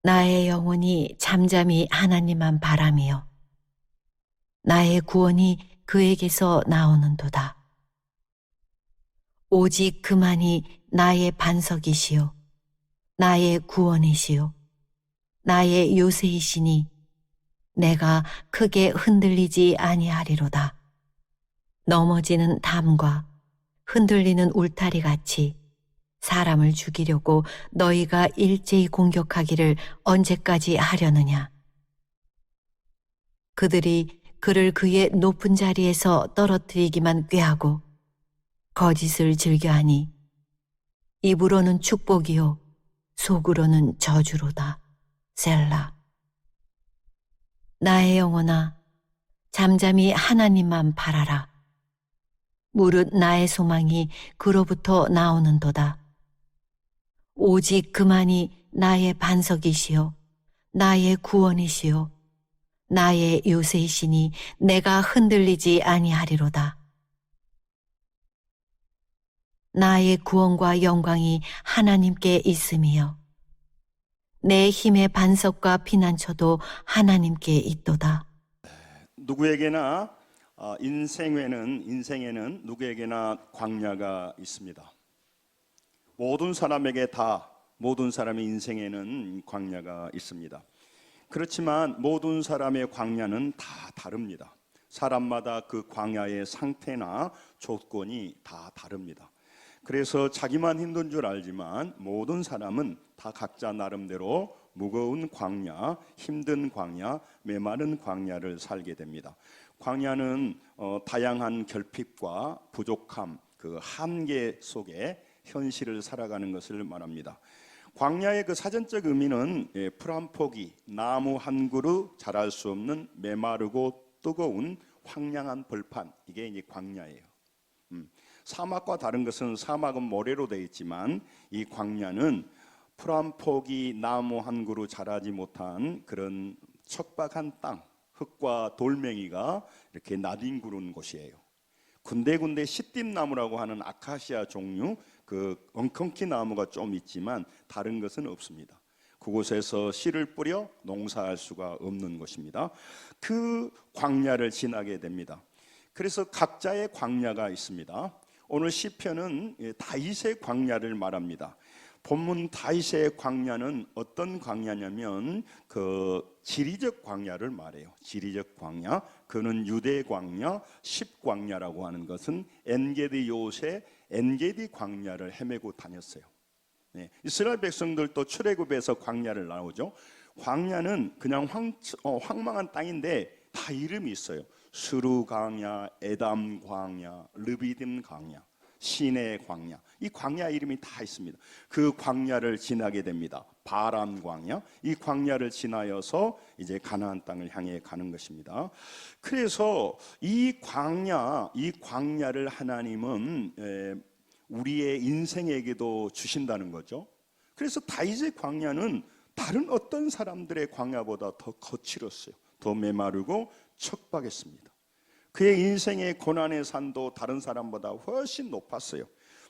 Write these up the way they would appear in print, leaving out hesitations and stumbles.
나의 영혼이 잠잠히 하나님만 바라며 나의 구원이 그에게서 나오는도다. 오직 그만이 나의 반석이시요 나의 구원이시요 나의 요새이시니 내가 크게 흔들리지 아니하리로다. 넘어지는 담과 흔들리는 울타리 같이 사람을 죽이려고 너희가 일제히 공격하기를 언제까지 하려느냐. 그들이 그를 그의 높은 자리에서 떨어뜨리기만 꾀하고 거짓을 즐겨하니 입으로는 축복이요 속으로는 저주로다. 셀라. 나의 영혼아, 잠잠히 하나님만 바라라. 무릇 나의 소망이 그로부터 나오는도다. 오직 그만이 나의 반석이시요 나의 구원이시요 나의 요새이시니 내가 흔들리지 아니하리로다. 나의 구원과 영광이 하나님께 있음이요 내 힘의 반석과 피난처도 하나님께 있도다. 누구에게나 인생에는 누구에게나 광야가 있습니다. 모든 사람에게 다 모든 사람의 인생에는 광야가 있습니다. 그렇지만 모든 사람의 광야는 다 다릅니다. 사람마다 그 광야의 상태나 조건이 다 다릅니다. 그래서 자기만 힘든 줄 알지만 모든 사람은 다 각자 나름대로 무거운 광야, 힘든 광야, 메마른 광야를 살게 됩니다. 광야는 다양한 결핍과 부족함, 그 한계 속에 현실을 살아가는 것을 말합니다. 광야의 그 사전적 의미는 풀 한 포기, 나무 한 그루 자랄 수 없는 메마르고 뜨거운 황량한 벌판, 이게 이제 광야예요. 사막과 다른 것은 사막은 모래로 되어 있지만 이 광야는 풀 한 포기, 나무 한 그루 자라지 못한 그런 척박한 땅, 흙과 돌멩이가 이렇게 나뒹구는 곳이에요. 군데군데 시띠나무라고 하는 아카시아 종류 그 엉겅퀴 나무가 좀 있지만 다른 것은 없습니다. 그곳에서 씨를 뿌려 농사할 수가 없는 곳입니다. 그 광야를 지나게 됩니다. 그래서 각자의 광야가 있습니다. 오늘 시편은 다윗의 광야를 말합니다. 본문 다윗의 광야는 어떤 광야냐면 그 지리적 광야를 말해요. 지리적 광야, 그는 유대 광야, 십광야라고 하는 것은 엔게디 요새 엔게디 광야를 헤매고 다녔어요. 이스라엘 백성들도 출애굽에서 광야를 나오죠. 광야는 그냥 황망한 땅인데 다 이름이 있어요. 스루 광야, 에담 광야, 르비딤 광야, 시내 광야, 이 광야 이름이 다 있습니다. 그 광야를 지나게 됩니다. 바람 광야, 이 광야를 지나여서 이제 가나안 땅을 향해 가는 것입니다. 그래서 이 광야를 하나님은 우리의 인생에게도 주신다는 거죠. 그래서 다윗의 광야는 다른 어떤 사람들의 광야보다 더 거칠었어요. 더 메마르고 척박했습니다. 그의 인생의 고난의 산도 다른 사람보다 훨씬 높았어요.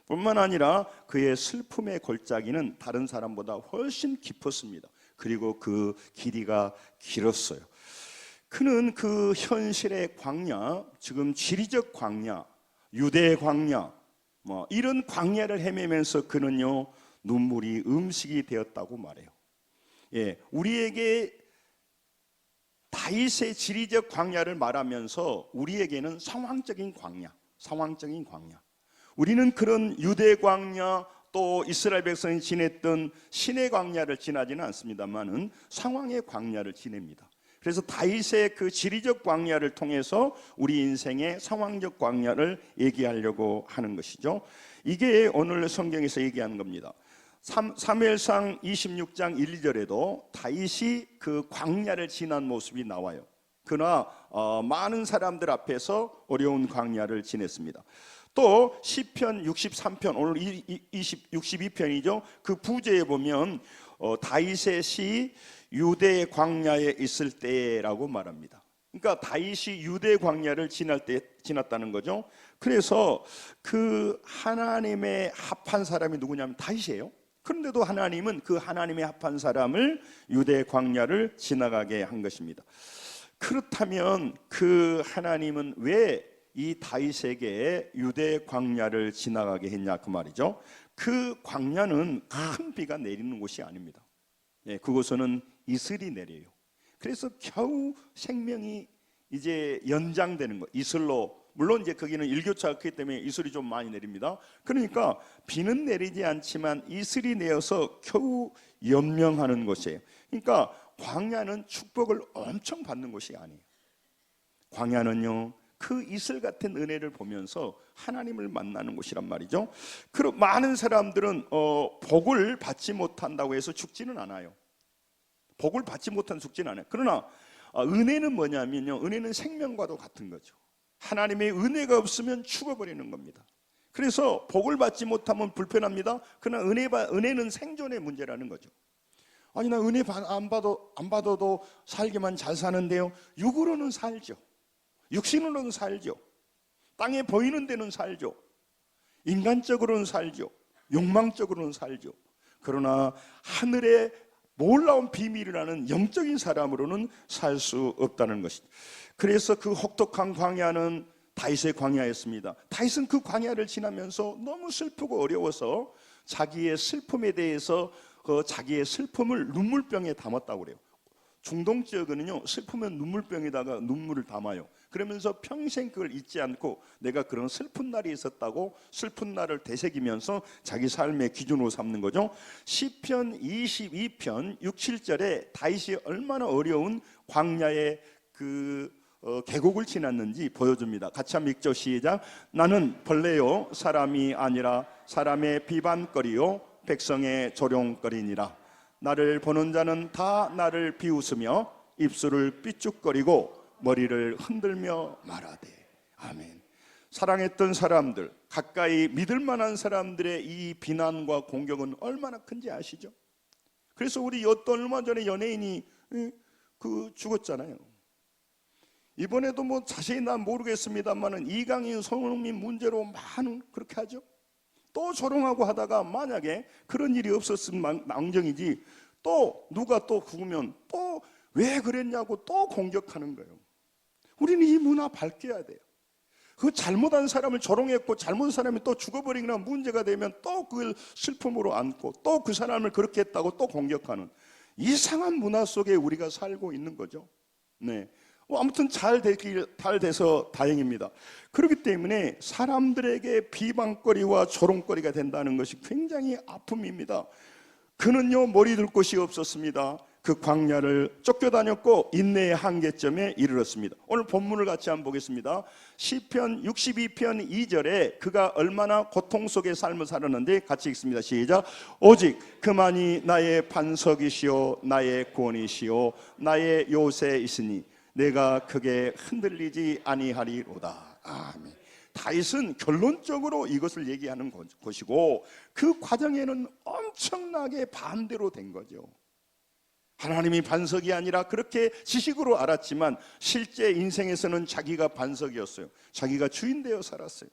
뿐만 아니라 그의 슬픔의 골짜기는 다른 사람보다 훨씬 깊었습니다. 그리고 그 길이가 길었어요. 그는 그 현실의 광야, 지금 지리적 광야, 유대 광야, 이런 광야를 헤매면서 그는요 눈물이 음식이 되었다고 말해요. 우리에게 다윗의 지리적 광야를 말하면서 우리에게는 상황적인 광야. 우리는 그런 유대 광야 또 이스라엘 백성이 지냈던 시내 광야를 지나지는 않습니다만은 상황의 광야를 지냅니다. 그래서 다윗의 그 지리적 광야를 통해서 우리 인생의 상황적 광야를 얘기하려고 하는 것이죠. 이게 오늘 성경에서 얘기하는 겁니다. 사무엘상 26장 1, 2절에도 다윗이 그 광야를 지난 모습이 나와요. 그러나 많은 사람들 앞에서 어려운 광야를 지냈습니다. 또 시편 63편, 오늘 62편이죠. 그 부제에 보면 다윗의 시 유대 광야에 있을 때라고 말합니다. 그러니까 다윗이 유대 광야를 지났다는 거죠. 그래서 그 하나님의 합한 사람이 누구냐면 다윗이에요. 그런데도 하나님은 그 하나님의 합한 사람을 유대 광야를 지나가게 한 것입니다. 그렇다면 그 하나님은 왜 이 다윗에게 유대 광야를 지나가게 했냐 그 말이죠. 그 광야는 큰 비가 내리는 곳이 아닙니다. 그곳에는 이슬이 내려요. 그래서 겨우 생명이 이제 연장되는 거. 이슬로, 물론 이제 거기는 일교차가 크기 때문에 이슬이 좀 많이 내립니다. 그러니까 비는 내리지 않지만 이슬이 내어서 겨우 연명하는 곳이에요. 그러니까 광야는 축복을 엄청 받는 곳이 아니에요. 광야는요, 그 이슬 같은 은혜를 보면서 하나님을 만나는 곳이란 말이죠. 그럼 많은 사람들은 복을 받지 못한다고 해서 죽지는 않아요. 복을 받지 못한 죽지는 않아요. 그러나 은혜는 뭐냐면요, 은혜는 생명과도 같은 거죠. 하나님의 은혜가 없으면 죽어버리는 겁니다. 그래서 복을 받지 못하면 불편합니다. 그러나 은혜는 생존의 문제라는 거죠. 아니, 나 은혜 안 받아도 살기만 잘 사는데요. 육으로는 살죠. 육신으로는 살죠. 땅에 보이는 데는 살죠. 인간적으로는 살죠. 욕망적으로는 살죠. 그러나 하늘의 놀라운 비밀이라는 영적인 사람으로는 살 수 없다는 것입니다. 그래서 그 혹독한 광야는 다윗의 광야였습니다. 다윗은 그 광야를 지나면서 너무 슬프고 어려워서 자기의 슬픔에 대해서 자기의 슬픔을 눈물병에 담았다고 그래요. 중동 지역은요, 슬프면 눈물병에다가 눈물을 담아요. 그러면서 평생 그걸 잊지 않고 내가 그런 슬픈 날이 있었다고 슬픈 날을 되새기면서 자기 삶의 기준으로 삼는 거죠. 시편 22편 6, 7절에 다윗이 얼마나 어려운 광야의 계곡을 지났는지 보여줍니다. 같이 한번 읽죠. 시작. 나는 벌레요 사람이 아니라 사람의 비방거리요 백성의 조롱거리니라. 나를 보는 자는 다 나를 비웃으며 입술을 삐죽거리고 머리를 흔들며 말하되. 아멘. 사랑했던 사람들, 가까이 믿을 만한 사람들의 이 비난과 공격은 얼마나 큰지 아시죠? 그래서 우리 얼마 전에 연예인이 죽었잖아요. 이번에도 뭐 자세히 난 모르겠습니다만은 이강인, 손흥민 문제로 많은 그렇게 하죠. 또 조롱하고 하다가 만약에 그런 일이 없었으면 망정이지, 또 누가 또 죽으면 또 왜 그랬냐고 또 공격하는 거예요. 우리는 이 문화 밝혀야 돼요. 그 잘못한 사람을 조롱했고 잘못한 사람이 또 죽어버리거나 문제가 되면 또 그걸 슬픔으로 안고 또 그 사람을 그렇게 했다고 또 공격하는 이상한 문화 속에 우리가 살고 있는 거죠. 네. 아무튼 잘 돼서 다행입니다. 그렇기 때문에 사람들에게 비방거리와 조롱거리가 된다는 것이 굉장히 아픔입니다. 그는요, 머리 둘 곳이 없었습니다. 그 광야를 쫓겨다녔고 인내의 한계점에 이르렀습니다. 오늘 본문을 같이 한번 보겠습니다. 시편 62편 2절에 그가 얼마나 고통 속의 삶을 살았는데 같이 읽습니다. 시작. 오직 그만이 나의 반석이시오 나의 구원이시오 나의 요새이시니 내가 크게 흔들리지 아니하리로다. 아멘. 다윗은 결론적으로 이것을 얘기하는 것이고 그 과정에는 엄청나게 반대로 된 거죠. 하나님이 반석이 아니라 그렇게 지식으로 알았지만 실제 인생에서는 자기가 반석이었어요. 자기가 주인 되어 살았어요.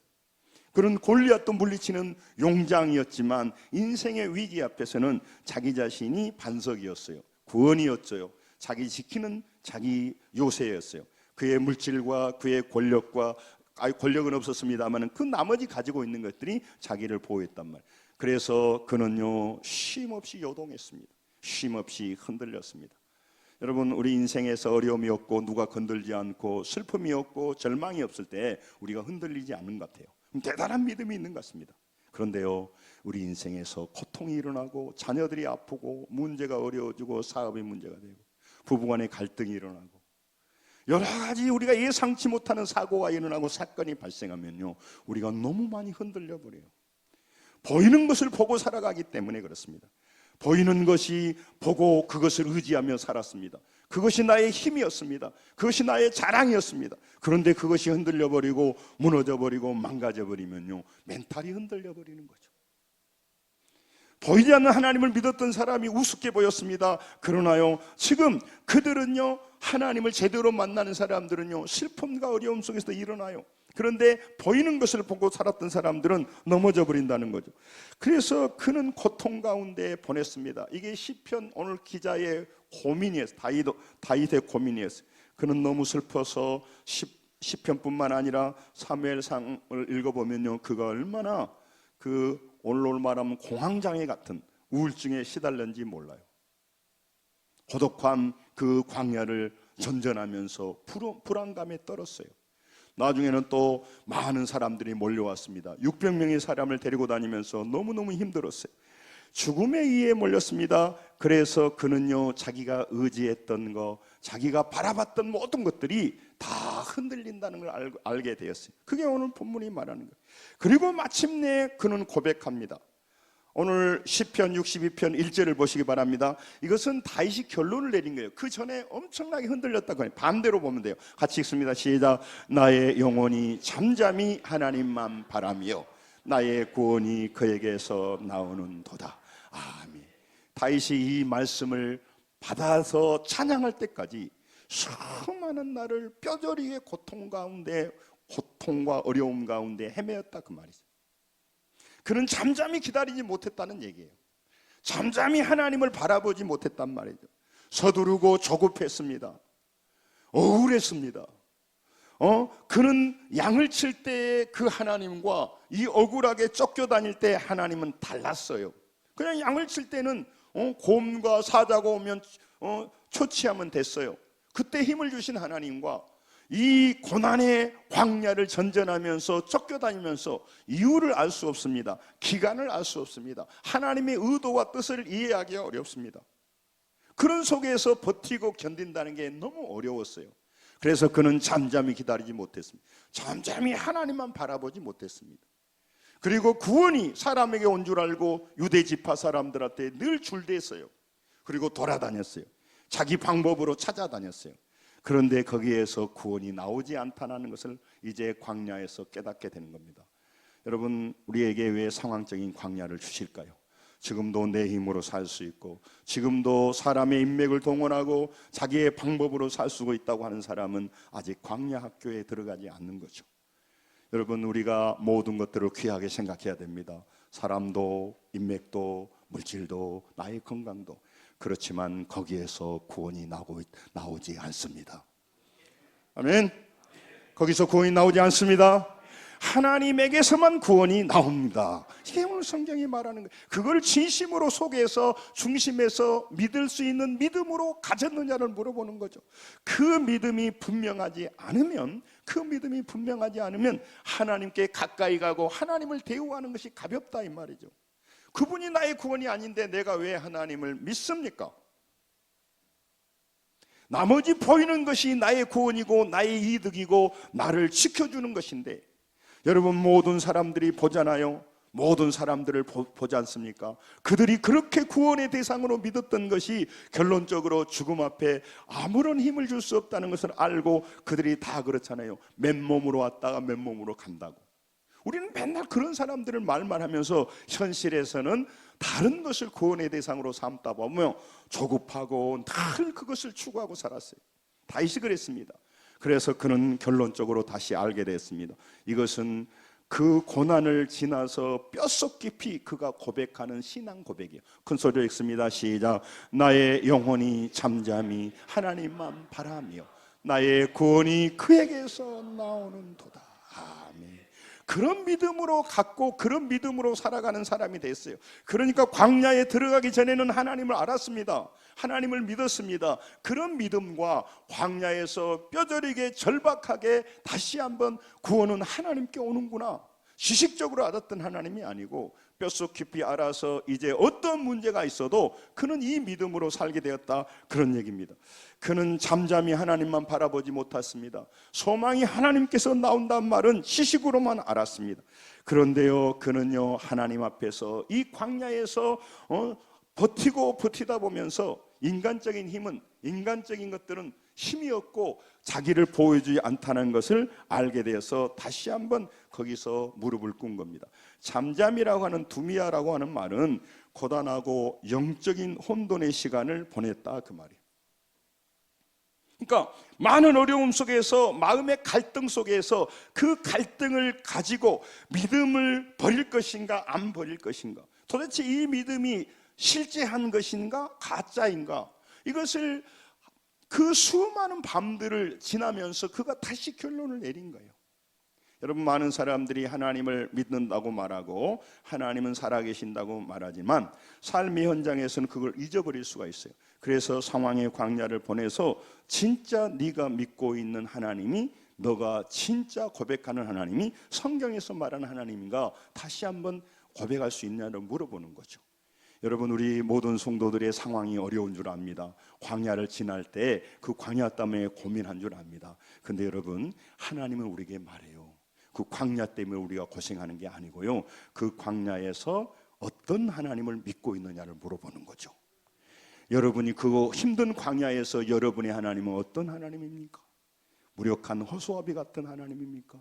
그런 골리앗도 물리치는 용장이었지만 인생의 위기 앞에서는 자기 자신이 반석이었어요. 구원이었어요. 자기 지키는 자기 요새였어요. 그의 물질과 그의 권력과 권력은 없었습니다만 그 나머지 가지고 있는 것들이 자기를 보호했단 말이에요. 그래서 그는요 쉼없이 요동했습니다. 쉼없이 흔들렸습니다. 여러분, 우리 인생에서 어려움이 없고 누가 건들지 않고 슬픔이 없고 절망이 없을 때 우리가 흔들리지 않는 것 같아요. 대단한 믿음이 있는 것 같습니다. 그런데요, 우리 인생에서 고통이 일어나고 자녀들이 아프고 문제가 어려워지고 사업의 문제가 되고 부부간의 갈등이 일어나고 여러 가지 우리가 예상치 못하는 사고가 일어나고 사건이 발생하면요 우리가 너무 많이 흔들려 버려요. 보이는 것을 보고 살아가기 때문에 그렇습니다. 보이는 것이 보고 그것을 의지하며 살았습니다. 그것이 나의 힘이었습니다. 그것이 나의 자랑이었습니다. 그런데 그것이 흔들려 버리고 무너져 버리고 망가져 버리면요 멘탈이 흔들려 버리는 거죠. 보이지 않는 하나님을 믿었던 사람이 우습게 보였습니다. 그러나요 지금 그들은요 하나님을 제대로 만나는 사람들은요 슬픔과 어려움 속에서 일어나요. 그런데 보이는 것을 보고 살았던 사람들은 넘어져 버린다는 거죠. 그래서 그는 고통 가운데 보냈습니다. 이게 시편 오늘 기자의 고민이었어요. 다윗의 고민이었어요. 그는 너무 슬퍼서 시편뿐만 아니라 사무엘상을 읽어보면요, 그가 얼마나 오늘로 말하면 공황장애 같은 우울증에 시달렸는지 몰라요. 고독한 그 광야를 전전하면서 불안감에 떨었어요. 나중에는 또 많은 사람들이 몰려왔습니다. 600명의 사람을 데리고 다니면서 너무너무 힘들었어요. 죽음에 의해 몰렸습니다. 그래서 그는요, 자기가 의지했던 거, 자기가 바라봤던 모든 것들이 다 흔들린다는 걸 알게 되었어요. 그게 오늘 본문이 말하는 거예요. 그리고 마침내 그는 고백합니다. 오늘 시편 62편 1절을 보시기 바랍니다. 이것은 다윗이 결론을 내린 거예요. 그 전에 엄청나게 흔들렸다고 해요. 반대로 보면 돼요. 같이 읽습니다. 시작. 나의 영혼이 잠잠히 하나님만 바라며 나의 구원이 그에게서 나오는 도다. 아멘. 다윗이 이 말씀을 받아서 찬양할 때까지 수많은 날을 뼈저리게 고통과 어려움 가운데 헤매었다 그 말이죠. 그는 잠잠히 기다리지 못했다는 얘기예요. 잠잠히 하나님을 바라보지 못했단 말이죠. 서두르고 조급했습니다. 억울했습니다. 그는 양을 칠 때의 그 하나님과 이 억울하게 쫓겨다닐 때 하나님은 달랐어요. 그냥 양을 칠 때는 곰과 사자가 오면 처치하면 됐어요. 그때 힘을 주신 하나님과 이 고난의 광야를 전전하면서 쫓겨다니면서 이유를 알 수 없습니다. 기간을 알 수 없습니다. 하나님의 의도와 뜻을 이해하기가 어렵습니다. 그런 속에서 버티고 견딘다는 게 너무 어려웠어요. 그래서 그는 잠잠히 기다리지 못했습니다. 잠잠히 하나님만 바라보지 못했습니다. 그리고 구원이 사람에게 온 줄 알고 유대 지파 사람들한테 늘 줄대었어요. 그리고 돌아다녔어요. 자기 방법으로 찾아다녔어요. 그런데 거기에서 구원이 나오지 않다는 것을 이제 광야에서 깨닫게 되는 겁니다. 여러분, 우리에게 왜 상황적인 광야를 주실까요? 지금도 내 힘으로 살 수 있고, 지금도 사람의 인맥을 동원하고 자기의 방법으로 살 수 있다고 하는 사람은 아직 광야 학교에 들어가지 않는 거죠. 여러분, 우리가 모든 것들을 귀하게 생각해야 됩니다. 사람도, 인맥도, 물질도, 나의 건강도. 그렇지만 거기에서 구원이 나오지 않습니다. 아멘. 거기서 구원이 나오지 않습니다. 하나님에게서만 구원이 나옵니다. 이게 오늘 성경이 말하는 거예요. 그걸 진심으로 속에서 중심에서 믿을 수 있는 믿음으로 가졌느냐를 물어보는 거죠. 그 믿음이 분명하지 않으면 하나님께 가까이 가고 하나님을 대우하는 것이 가볍다 이 말이죠. 그분이 나의 구원이 아닌데 내가 왜 하나님을 믿습니까? 나머지 보이는 것이 나의 구원이고 나의 이득이고 나를 지켜주는 것인데, 여러분, 모든 사람들이 보잖아요. 모든 사람들을 보지 않습니까? 그들이 그렇게 구원의 대상으로 믿었던 것이 결론적으로 죽음 앞에 아무런 힘을 줄 수 없다는 것을 알고 그들이 다 그렇잖아요. 맨몸으로 왔다가 맨몸으로 간다고. 우리는 맨날 그런 사람들을 말만 하면서 현실에서는 다른 것을 구원의 대상으로 삼다 보면 조급하고 늘 그것을 추구하고 살았어요. 다윗이 그랬습니다. 그래서 그는 결론적으로 다시 알게 됐습니다. 이것은 그 고난을 지나서 뼛속 깊이 그가 고백하는 신앙 고백이에요. 큰 소리로 읽습니다. 시작. 나의 영혼이 잠잠히 하나님만 바라며 나의 구원이 그에게서 나오는 도다. 아멘. 그런 믿음으로 갖고 그런 믿음으로 살아가는 사람이 됐어요. 그러니까 광야에 들어가기 전에는 하나님을 알았습니다. 하나님을 믿었습니다. 그런 믿음과 광야에서 뼈저리게 절박하게 다시 한번 구원은 하나님께 오는구나, 지식적으로 알았던 하나님이 아니고 뼛속 깊이 알아서 이제 어떤 문제가 있어도 그는 이 믿음으로 살게 되었다, 그런 얘기입니다. 그는 잠잠히 하나님만 바라보지 못했습니다. 소망이 하나님께서 나온다는 말은 지식으로만 알았습니다. 그런데요, 그는요, 하나님 앞에서 이 광야에서 버티다 보면서 인간적인 것들은 힘이 없고 자기를 보여주지 않다는 것을 알게 되어서 다시 한번 거기서 무릎을 꿇은 겁니다. 잠잠이라고 하는 두미야라고 하는 말은 고단하고 영적인 혼돈의 시간을 보냈다 그 말이에요. 그러니까 많은 어려움 속에서, 마음의 갈등 속에서 그 갈등을 가지고 믿음을 버릴 것인가 안 버릴 것인가, 도대체 이 믿음이 실제한 것인가 가짜인가, 이것을 그 수많은 밤들을 지나면서 그가 다시 결론을 내린 거예요. 여러분, 많은 사람들이 하나님을 믿는다고 말하고 하나님은 살아계신다고 말하지만 삶의 현장에서는 그걸 잊어버릴 수가 있어요. 그래서 상황의 광야를 보내서 진짜 네가 믿고 있는 하나님이, 너가 진짜 고백하는 하나님이 성경에서 말하는 하나님인가 다시 한번 고백할 수 있냐를 물어보는 거죠. 여러분, 우리 모든 성도들의 상황이 어려운 줄 압니다. 광야를 지날 때 그 광야 때문에 고민한 줄 압니다. 근데 여러분, 하나님은 우리에게 말해요. 그 광야 때문에 우리가 고생하는 게 아니고요, 그 광야에서 어떤 하나님을 믿고 있느냐를 물어보는 거죠. 여러분이 그 힘든 광야에서 여러분의 하나님은 어떤 하나님입니까? 무력한 호수아비 같은 하나님입니까?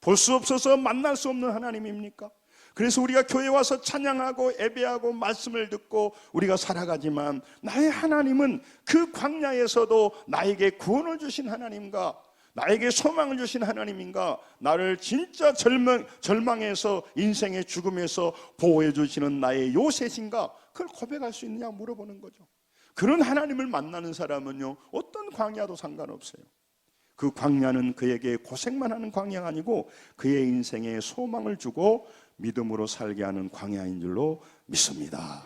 볼 수 없어서 만날 수 없는 하나님입니까? 그래서 우리가 교회 와서 찬양하고 예배하고 말씀을 듣고 우리가 살아가지만 나의 하나님은 그 광야에서도 나에게 구원을 주신 하나님인가, 나에게 소망을 주신 하나님인가, 나를 진짜 절망에서, 인생의 죽음에서 보호해 주시는 나의 요새신가, 그걸 고백할 수 있느냐 물어보는 거죠. 그런 하나님을 만나는 사람은요, 어떤 광야도 상관없어요. 그 광야는 그에게 고생만 하는 광야가 아니고 그의 인생에 소망을 주고 믿음으로 살게 하는 광야인 줄로 믿습니다.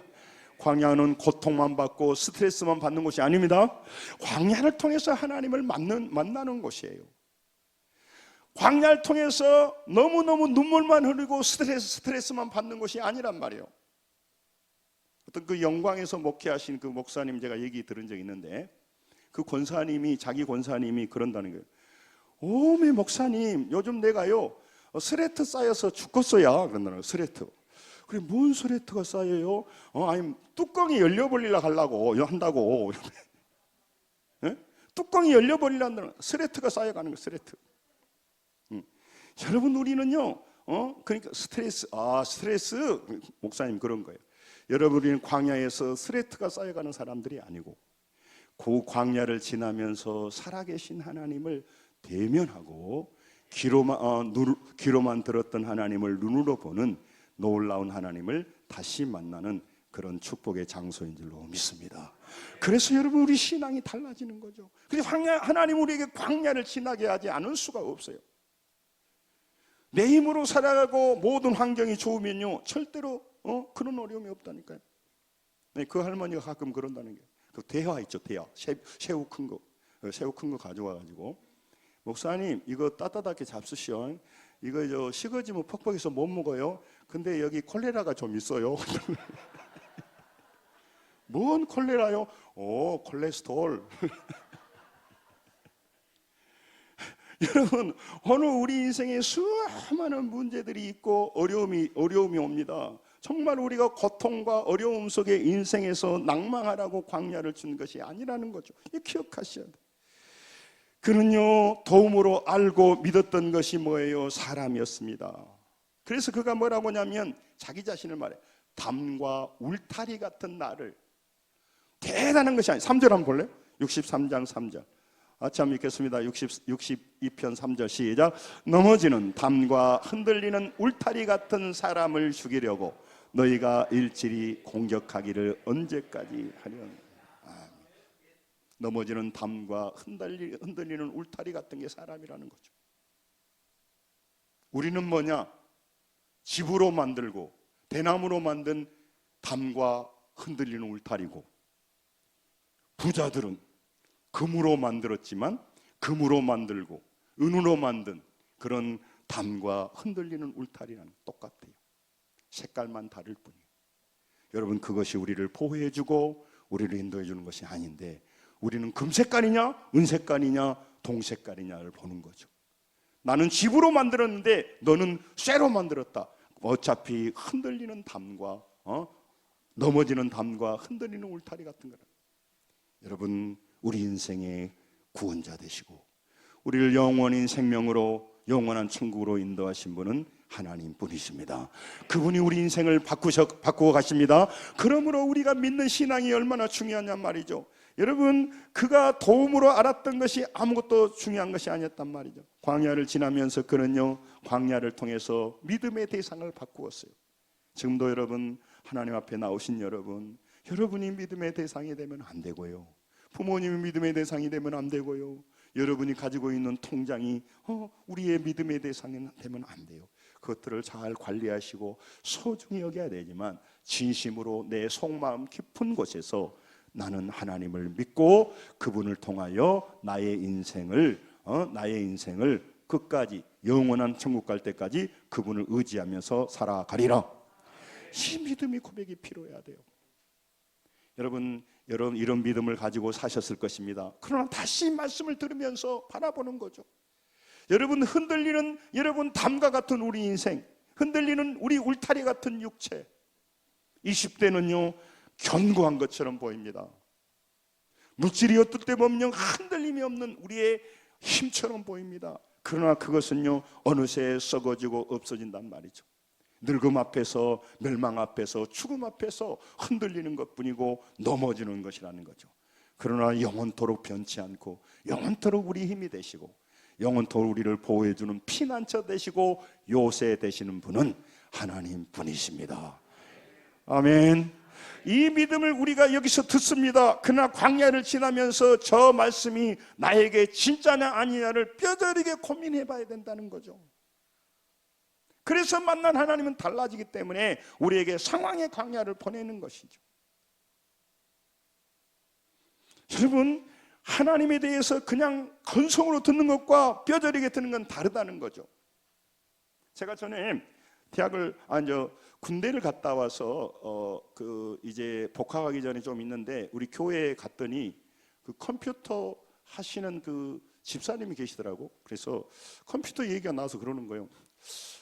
광야는 고통만 받고 스트레스만 받는 곳이 아닙니다. 광야를 통해서 하나님을 만나는 곳이에요. 광야를 통해서 너무너무 눈물만 흐르고 스트레스만 받는 것이 아니란 말이에요. 어떤 그 영광에서 목회하신 그 목사님 제가 얘기 들은 적이 있는데, 그 권사님이, 자기 권사님이 그런다는 거예요. 오메 목사님, 요즘 내가요 스레트 쌓여서 죽겠어요. 그런다는 거예요. 스레트. 그래, 뭔 스레트가 쌓여요? 아니, 뚜껑이 열려버리려고 하려고 한다고. 네? 뚜껑이 열려버리려는 스레트가 쌓여가는 거예요. 스레트. 여러분, 우리는요, 그러니까 스트레스, 목사님 그런 거예요. 여러분, 우리는 광야에서 스레트가 쌓여가는 사람들이 아니고 그 광야를 지나면서 살아계신 하나님을 대면하고 귀로만 들었던 하나님을 눈으로 보는 놀라운 하나님을 다시 만나는 그런 축복의 장소인 줄로 믿습니다. 그래서 여러분, 우리 신앙이 달라지는 거죠. 그래서 하나님 우리에게 광야를 지나게 하지 않을 수가 없어요. 내 힘으로 살아가고 모든 환경이 좋으면요, 절대로 그런 어려움이 없다니까요. 네, 그 할머니가 가끔 그런다는 게, 그 대화 있죠, 대화. 새우 큰 거 가져와가지고, 목사님 이거 따뜻하게 잡수시오. 이거 식어지면 퍽퍽해서 못 먹어요. 근데 여기 콜레라가 좀 있어요. 뭔 콜레라요? 콜레스테롤. 여러분, 오늘 우리 인생에 수많은 문제들이 있고 어려움이 옵니다. 정말 우리가 고통과 어려움 속에 인생에서 낭망하라고 광야를 준 것이 아니라는 거죠. 이 기억하셔야 돼요. 그는요, 도움으로 알고 믿었던 것이 뭐예요? 사람이었습니다. 그래서 그가 뭐라고 하냐면 자기 자신을 말해. 담과 울타리 같은 나를. 대단한 것이 아니에요. 3절 한번 볼래요? 63장 3절. 아참 읽겠습니다. 62편 3절 시작. 넘어지는 담과 흔들리는 울타리 같은 사람을 죽이려고 너희가 일질이 공격하기를 언제까지 하려는. 넘어지는 담과 흔들리는 울타리 같은 게 사람이라는 거죠. 우리는 뭐냐? 집으로 만들고 대나무로 만든 담과 흔들리는 울타리고, 부자들은 금으로 만들었지만 금으로 만들고 은으로 만든 그런 담과 흔들리는 울타리랑 똑같아요. 색깔만 다를 뿐이에요. 여러분, 그것이 우리를 보호해주고 우리를 인도해주는 것이 아닌데, 우리는 금색깔이냐 은색깔이냐 동색깔이냐를 보는 거죠. 나는 집으로 만들었는데 너는 쇠로 만들었다. 어차피 흔들리는 담과 넘어지는 담과 흔들리는 울타리 같은 거라. 여러분, 우리 인생의 구원자 되시고 우리를 영원인 생명으로 영원한 천국으로 인도하신 분은 하나님 뿐이십니다. 그분이 우리 인생을 바꾸어 가십니다. 그러므로 우리가 믿는 신앙이 얼마나 중요하냔 말이죠. 여러분, 그가 도움으로 알았던 것이 아무것도 중요한 것이 아니었단 말이죠. 광야를 지나면서 그는요, 광야를 통해서 믿음의 대상을 바꾸었어요. 지금도 여러분, 하나님 앞에 나오신 여러분, 여러분이 믿음의 대상이 되면 안 되고요, 부모님이 믿음의 대상이 되면 안 되고요, 여러분이 가지고 있는 통장이 우리의 믿음의 대상이 되면 안 돼요. 그것들을 잘 관리하시고 소중히 여겨야 되지만, 진심으로 내 속마음 깊은 곳에서 나는 하나님을 믿고 그분을 통하여 나의 인생을 끝까지, 영원한 천국 갈 때까지 그분을 의지하면서 살아가리라. 이 믿음의 고백이 필요해야 돼요. 여러분 이런 믿음을 가지고 사셨을 것입니다. 그러나 다시 말씀을 들으면서 바라보는 거죠. 여러분, 흔들리는 여러분 담과 같은 우리 인생, 흔들리는 우리 울타리 같은 육체, 20대는요 견고한 것처럼 보입니다. 물질이 어떨 때 보면 흔들림이 없는 우리의 힘처럼 보입니다. 그러나 그것은요 어느새 썩어지고 없어진단 말이죠. 늙음 앞에서, 멸망 앞에서, 죽음 앞에서 흔들리는 것뿐이고 넘어지는 것이라는 거죠. 그러나 영원토록 변치 않고 영원토록 우리 힘이 되시고 영원토록 우리를 보호해주는 피난처 되시고 요새 되시는 분은 하나님 분이십니다. 아멘. 이 믿음을 우리가 여기서 듣습니다. 그러나 광야를 지나면서 저 말씀이 나에게 진짜냐 아니냐를 뼈저리게 고민해 봐야 된다는 거죠. 그래서 만난 하나님은 달라지기 때문에 우리에게 상황의 광야를 보내는 것이죠. 여러분, 하나님에 대해서 그냥 건성으로 듣는 것과 뼈저리게 듣는 건 다르다는 거죠. 제가 전에 군대를 갔다 와서 이제 복학하기 전에 좀 있는데 우리 교회에 갔더니 그 컴퓨터 하시는 그 집사님이 계시더라고. 그래서 컴퓨터 얘기가 나와서 그러는 거예요.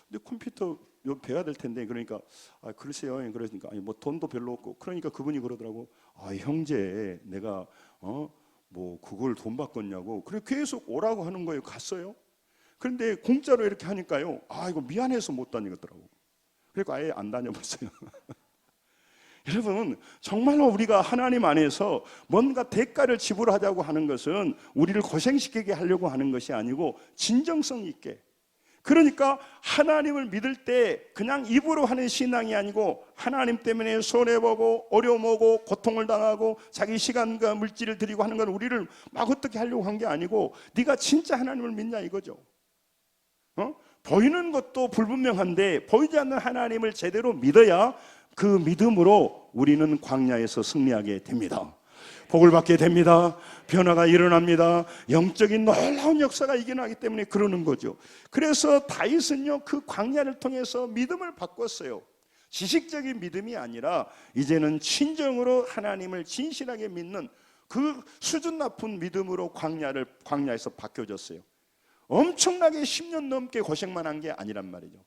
근데 컴퓨터 배워야 될 텐데, 그러니까 글쎄요. 그러니까 뭐 돈도 별로 없고, 그러니까 그분이 그러더라고. 형제, 내가 뭐 그걸 돈 바꿨냐고. 그래 계속 오라고 하는 거예요. 갔어요. 그런데 공짜로 이렇게 하니까요, 이거 미안해서 못 다니겠더라고. 그러니까 아예 안 다녀봤어요. 여러분, 정말로 우리가 하나님 안에서 뭔가 대가를 지불하자고 하는 것은 우리를 고생시키게 하려고 하는 것이 아니고 진정성 있게, 그러니까 하나님을 믿을 때 그냥 입으로 하는 신앙이 아니고 하나님 때문에 손해보고 어려움오고 고통을 당하고 자기 시간과 물질을 드리고 하는 건 우리를 막 어떻게 하려고 한 게 아니고 네가 진짜 하나님을 믿냐 이거죠. 보이는 것도 불분명한데 보이지 않는 하나님을 제대로 믿어야 그 믿음으로 우리는 광야에서 승리하게 됩니다. 복을 받게 됩니다. 변화가 일어납니다. 영적인 놀라운 역사가 일어나기 때문에 그러는 거죠. 그래서 다윗은요 그 광야를 통해서 믿음을 바꿨어요. 지식적인 믿음이 아니라 이제는 진정으로 하나님을 진실하게 믿는 그 수준 높은 믿음으로 광야에서 바뀌어졌어요. 엄청나게 10년 넘게 고생만 한 게 아니란 말이죠.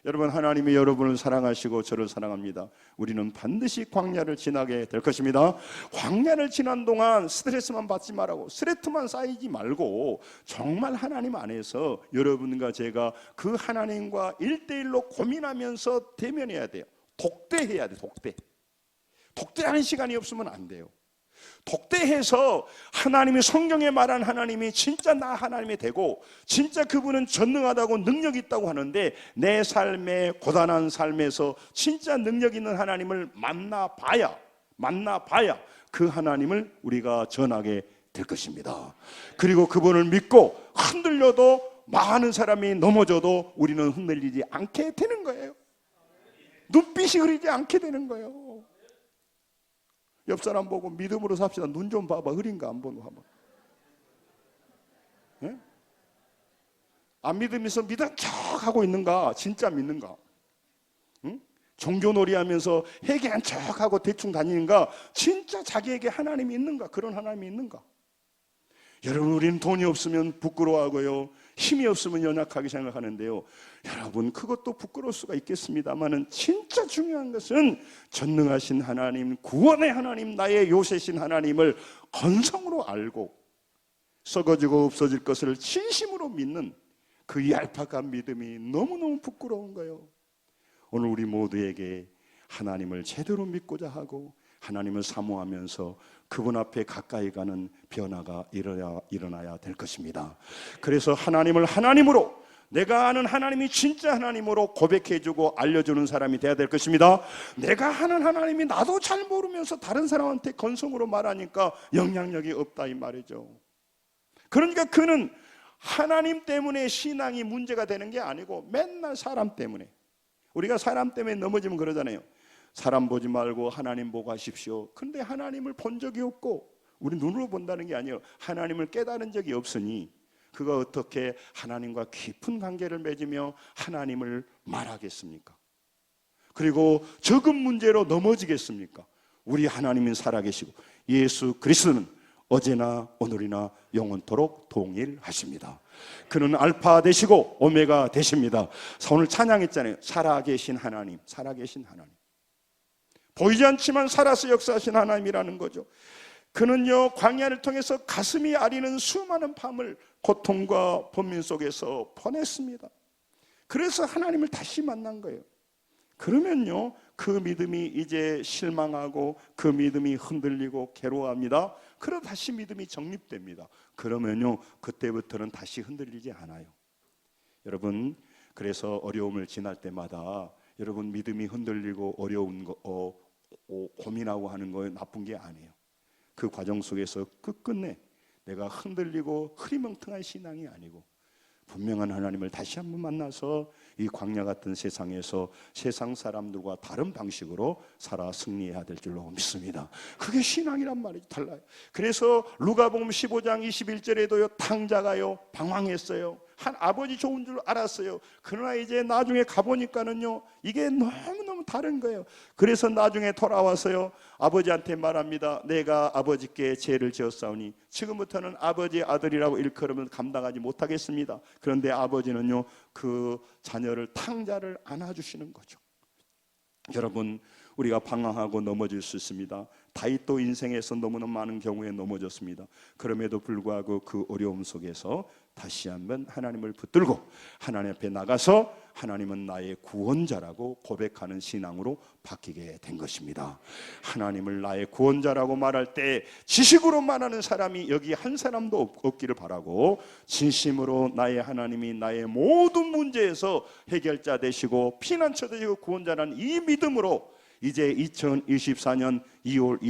여러분, 하나님이 여러분을 사랑하시고 저를 사랑합니다. 우리는 반드시 광야를 지나게 될 것입니다. 광야를 지난 동안 스트레스만 받지 말라고, 스트레스만 쌓이지 말고 정말 하나님 안에서 여러분과 제가 그 하나님과 1대1로 고민하면서 대면해야 돼요. 독대해야 돼요. 독대하는 시간이 없으면 안 돼요. 독대해서 하나님이 성경에 말한 하나님이 진짜 나 하나님이 되고 진짜 그분은 전능하다고 능력이 있다고 하는데 내 삶의 고단한 삶에서 진짜 능력 있는 하나님을 만나봐야 그 하나님을 우리가 전하게 될 것입니다. 그리고 그분을 믿고 흔들려도 많은 사람이 넘어져도 우리는 흔들리지 않게 되는 거예요. 눈빛이 흐리지 않게 되는 거예요. 옆 사람 보고 믿음으로 삽시다. 눈 좀 봐봐. 흐린가 안 보고 한번. 예? 안 믿으면서 믿은 척 하고 있는가? 진짜 믿는가? 응? 종교놀이 하면서 회개한 척 하고 대충 다니는가? 진짜 자기에게 하나님이 있는가? 그런 하나님이 있는가? 여러분, 우리는 돈이 없으면 부끄러워하고요, 힘이 없으면 연약하게 생각하는데요, 여러분 그것도 부끄러울 수가 있겠습니다만은 진짜 중요한 것은 전능하신 하나님, 구원의 하나님, 나의 요새신 하나님을 건성으로 알고 썩어지고 없어질 것을 진심으로 믿는 그 얄팍한 믿음이 너무너무 부끄러운 거예요. 오늘 우리 모두에게 하나님을 제대로 믿고자 하고 하나님을 사모하면서 그분 앞에 가까이 가는 변화가 일어나야 될 것입니다. 그래서 하나님을 하나님으로, 내가 아는 하나님이 진짜 하나님으로 고백해주고 알려주는 사람이 돼야 될 것입니다. 내가 아는 하나님이 나도 잘 모르면서 다른 사람한테 건성으로 말하니까 영향력이 없다 이 말이죠. 그러니까 그는 하나님 때문에 신앙이 문제가 되는 게 아니고 맨날 사람 때문에, 우리가 사람 때문에 넘어지면 그러잖아요. 사람 보지 말고 하나님 보고 하십시오. 그런데 하나님을 본 적이 없고, 우리 눈으로 본다는 게 아니에요. 하나님을 깨달은 적이 없으니 그가 어떻게 하나님과 깊은 관계를 맺으며 하나님을 말하겠습니까? 그리고 적은 문제로 넘어지겠습니까? 우리 하나님은 살아계시고 예수 그리스도는 어제나 오늘이나 영원토록 동일하십니다. 그는 알파 되시고 오메가 되십니다. 오늘 찬양했잖아요. 살아계신 하나님, 살아계신 하나님. 보이지 않지만 살아서 역사하신 하나님이라는 거죠. 그는요, 광야를 통해서 가슴이 아리는 수많은 밤을 고통과 번민 속에서 보냈습니다. 그래서 하나님을 다시 만난 거예요. 그러면요, 그 믿음이 이제 실망하고 그 믿음이 흔들리고 괴로워합니다. 그러다 다시 믿음이 정립됩니다. 그러면요, 그때부터는 다시 흔들리지 않아요. 여러분, 그래서 어려움을 지날 때마다 여러분 믿음이 흔들리고 어려운 거 고민하고 하는 거 나쁜 게 아니에요. 그 과정 속에서 끝끝내 내가 흔들리고 흐리멍텅한 신앙이 아니고 분명한 하나님을 다시 한번 만나서 이 광야 같은 세상에서 세상 사람들과 다른 방식으로 살아 승리해야 될 줄로 믿습니다. 그게 신앙이란 말이죠. 달라요. 그래서 누가복음 15장 21절에도요, 탕자가요 방황했어요. 한 아버지 좋은 줄 알았어요. 그러나 이제 나중에 가보니까는요, 이게 너무너무 다른 거예요. 그래서 나중에 돌아와서요, 아버지한테 말합니다. 내가 아버지께 죄를 지었사오니 지금부터는 아버지의 아들이라고 일컬으면 감당하지 못하겠습니다. 그런데 아버지는요, 그 자녀를, 탕자를 안아주시는 거죠. 여러분, 우리가 방황하고 넘어질 수 있습니다. 다윗도 인생에서 너무나 많은 경우에 넘어졌습니다. 그럼에도 불구하고 그 어려움 속에서 다시 한번 하나님을 붙들고 하나님 앞에 나가서 하나님은 나의 구원자라고 고백하는 신앙으로 바뀌게 된 것입니다. 하나님을 나의 구원자라고 말할 때 지식으로 말하는 사람이 여기 한 사람도 없기를 바라고, 진심으로 나의 하나님이 나의 모든 문제에서 해결자 되시고 피난처 되시고 구원자라는 이 믿음으로 이제 2024년 2월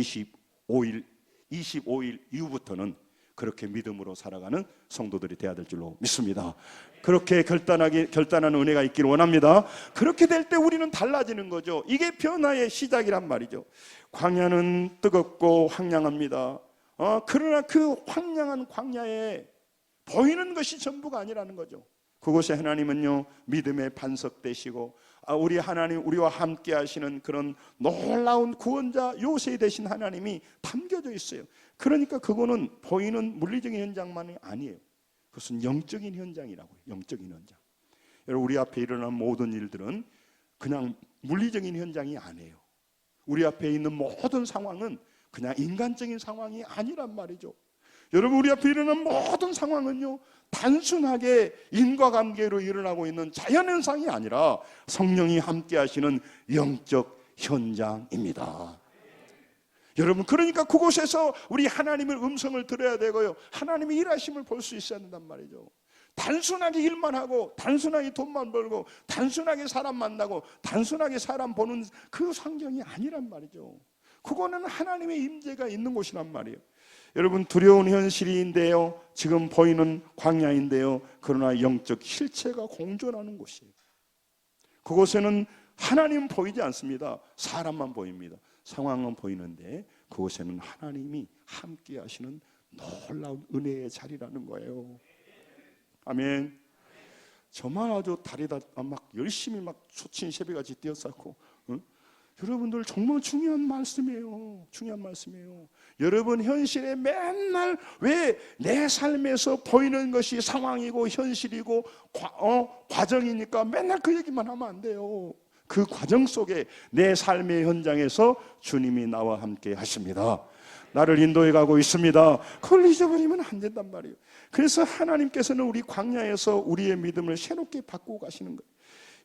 25일 이후부터는 그렇게 믿음으로 살아가는 성도들이 되어야 될 줄로 믿습니다. 그렇게 결단한 은혜가 있기를 원합니다. 그렇게 될 때 우리는 달라지는 거죠. 이게 변화의 시작이란 말이죠. 광야는 뜨겁고 황량합니다. 그러나 그 황량한 광야에 보이는 것이 전부가 아니라는 거죠. 그곳에 하나님은요, 믿음의 반석 되시고 우리 하나님, 우리와 함께 하시는 그런 놀라운 구원자 요새 되신 하나님이 담겨져 있어요. 그러니까 그거는 보이는 물리적인 현장만이 아니에요. 그것은 영적인 현장이라고요. 영적인 현장. 여러분, 우리 앞에 일어난 모든 일들은 그냥 물리적인 현장이 아니에요. 우리 앞에 있는 모든 상황은 그냥 인간적인 상황이 아니란 말이죠. 여러분, 우리 앞에 일어난 모든 상황은요, 단순하게 인과관계로 일어나고 있는 자연현상이 아니라 성령이 함께 하시는 영적 현장입니다. 여러분, 그러니까 그곳에서 우리 하나님의 음성을 들어야 되고요, 하나님의 일하심을 볼 수 있어야 된단 말이죠. 단순하게 일만 하고 단순하게 돈만 벌고 단순하게 사람 만나고 단순하게 사람 보는 그 환경이 아니란 말이죠. 그거는 하나님의 임재가 있는 곳이란 말이에요. 여러분, 두려운 현실인데요, 지금 보이는 광야인데요, 그러나 영적 실체가 공존하는 곳이에요. 그곳에는 하나님은 보이지 않습니다. 사람만 보입니다. 상황은 보이는데 그곳에는 하나님이 함께 하시는 놀라운 은혜의 자리라는 거예요. 아멘. 저만 아주 다리다 막 열심히 막 수친 새벽같이 뛰었었고, 여러분들 정말 중요한 말씀이에요. 중요한 말씀이에요. 여러분, 현실에 맨날 왜 내 삶에서 보이는 것이 상황이고 현실이고 과정이니까 맨날 그 얘기만 하면 안 돼요. 그 과정 속에 내 삶의 현장에서 주님이 나와 함께 하십니다. 나를 인도해 가고 있습니다. 그걸 잊어버리면 안 된단 말이에요. 그래서 하나님께서는 우리 광야에서 우리의 믿음을 새롭게 바꾸고 가시는 거예요.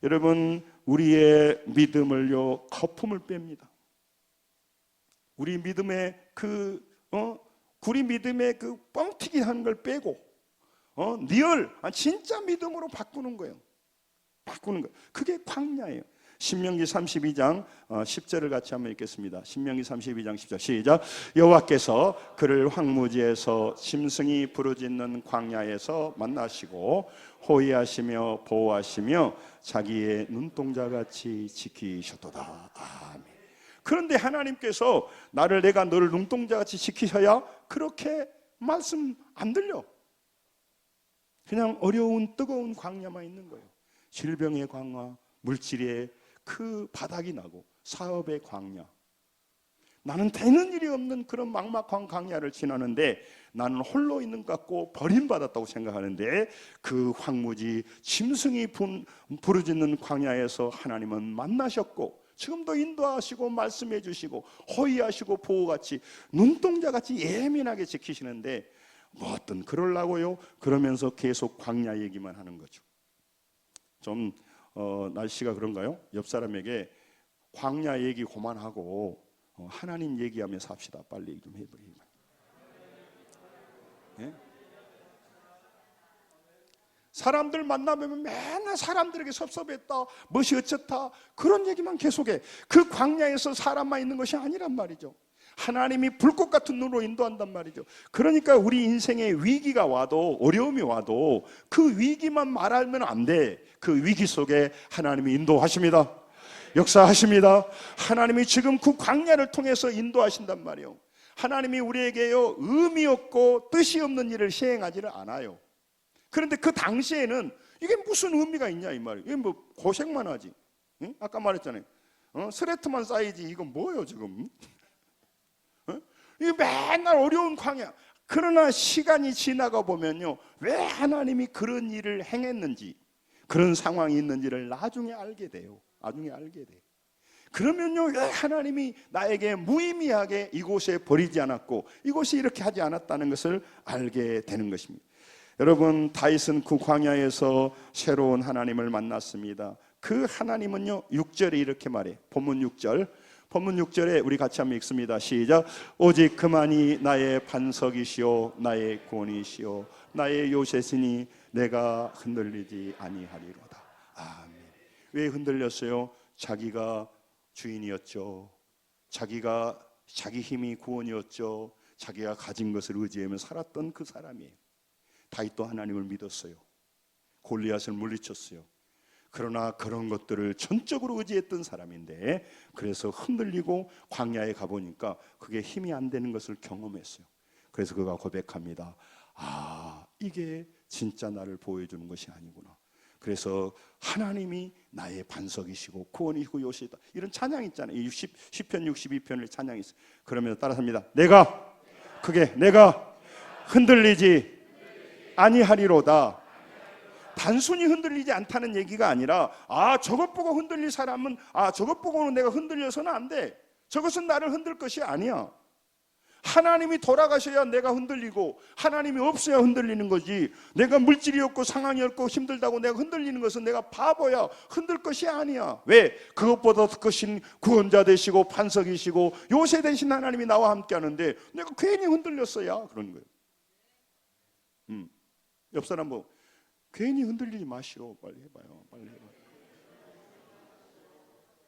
여러분, 우리의 믿음을요, 거품을 뺍니다. 우리 믿음의 우리 믿음의 그 뻥튀기 하는 걸 빼고 리얼 진짜 믿음으로 바꾸는 거예요. 바꾸는 거예요. 그게 광야예요. 신명기 32장 10절을 같이 한번 읽겠습니다. 신명기 32장 10절 시작. 여호와께서 그를 황무지에서 짐승이 부르짖는 광야에서 만나시고 호위하시며 보호하시며 자기의 눈동자같이 지키셨도다. 아멘. 그런데 하나님께서 내가 너를 눈동자같이 지키셔야 그렇게 말씀 안 들려. 그냥 어려운 뜨거운 광야만 있는 거예요. 질병의 광야, 물질의 그 바닥이 나고 사업의 광야. 나는 되는 일이 없는 그런 막막한 광야를 지나는데 나는 홀로 있는 것 같고 버림받았다고 생각하는데 그 황무지 짐승이 부르짖는 광야에서 하나님은 만나셨고 지금도 인도하시고 말씀해 주시고 호위하시고 보호같이 눈동자같이 예민하게 지키시는데 뭐 어떤 그러려고요? 그러면서 계속 광야 얘기만 하는 거죠. 좀 날씨가 그런가요? 옆 사람에게 광야 얘기 그만하고 하나님 얘기하면서 삽시다. 빨리 얘기 좀 해버리면. 예? 사람들 만나면 맨날 사람들에게 섭섭했다, 멋이 어쩌다 그런 얘기만 계속해. 그 광야에서 사람만 있는 것이 아니란 말이죠. 하나님이 불꽃 같은 눈으로 인도한단 말이죠. 그러니까 우리 인생에 위기가 와도 어려움이 와도 그 위기만 말하면 안 돼. 그 위기 속에 하나님이 인도하십니다. 역사하십니다. 하나님이 지금 그 광야를 통해서 인도하신단 말이에요. 하나님이 우리에게요 의미 없고 뜻이 없는 일을 시행하지를 않아요. 그런데 그 당시에는 이게 무슨 의미가 있냐 이 말이에요. 이게 뭐 고생만 하지. 응? 아까 말했잖아요. 스레트만 쌓이지 이건 뭐예요 지금? 이게 맨날 어려운 광야. 그러나 시간이 지나가 보면요, 왜 하나님이 그런 일을 행했는지, 그런 상황이 있는지를 나중에 알게 돼요. 나중에 알게 돼요. 그러면요, 왜 하나님이 나에게 무의미하게 이곳에 버리지 않았고 이곳이 이렇게 하지 않았다는 것을 알게 되는 것입니다. 여러분, 다윗은 그 광야에서 새로운 하나님을 만났습니다. 그 하나님은요, 6절에 이렇게 말해. 본문 6절. 본문 6절에 우리 같이 한번 읽습니다. 시작. 오직 그만이 나의 반석이시오 나의 구원이시오 나의 요새시니 내가 흔들리지 아니하리로다. 아멘. 왜 흔들렸어요? 자기가 주인이었죠. 자기 힘이 구원이었죠. 자기가 가진 것을 의지하며 살았던 그 사람이에요. 다윗도 하나님을 믿었어요. 골리앗을 물리쳤어요. 그러나 그런 것들을 전적으로 의지했던 사람인데 그래서 흔들리고 광야에 가보니까 그게 힘이 안 되는 것을 경험했어요. 그래서 그가 고백합니다. 이게 진짜 나를 보여주는 것이 아니구나. 그래서 하나님이 나의 반석이시고 구원이시고 요새다. 이런 찬양 있잖아요. 시편 62편의 찬양이 있어요. 그러면서 따라합니다. 내가 흔들리지 아니하리로다. 단순히 흔들리지 않다는 얘기가 아니라 저것 보고 흔들릴 사람은 저것 보고는 내가 흔들려서는 안 돼. 저것은 나를 흔들 것이 아니야. 하나님이 돌아가셔야 내가 흔들리고 하나님이 없어야 흔들리는 거지. 내가 물질이 없고 상황이 없고 힘들다고 내가 흔들리는 것은 내가 바보야. 흔들 것이 아니야. 왜? 그것보다 더 크신 구원자 되시고 반석이시고 요새 되신 하나님이 나와 함께 하는데 내가 괜히 흔들렸어야 그런 거예요. 옆 사람 뭐 괜히 흔들리지 마시오. 빨리 해봐요. 빨리 해봐요.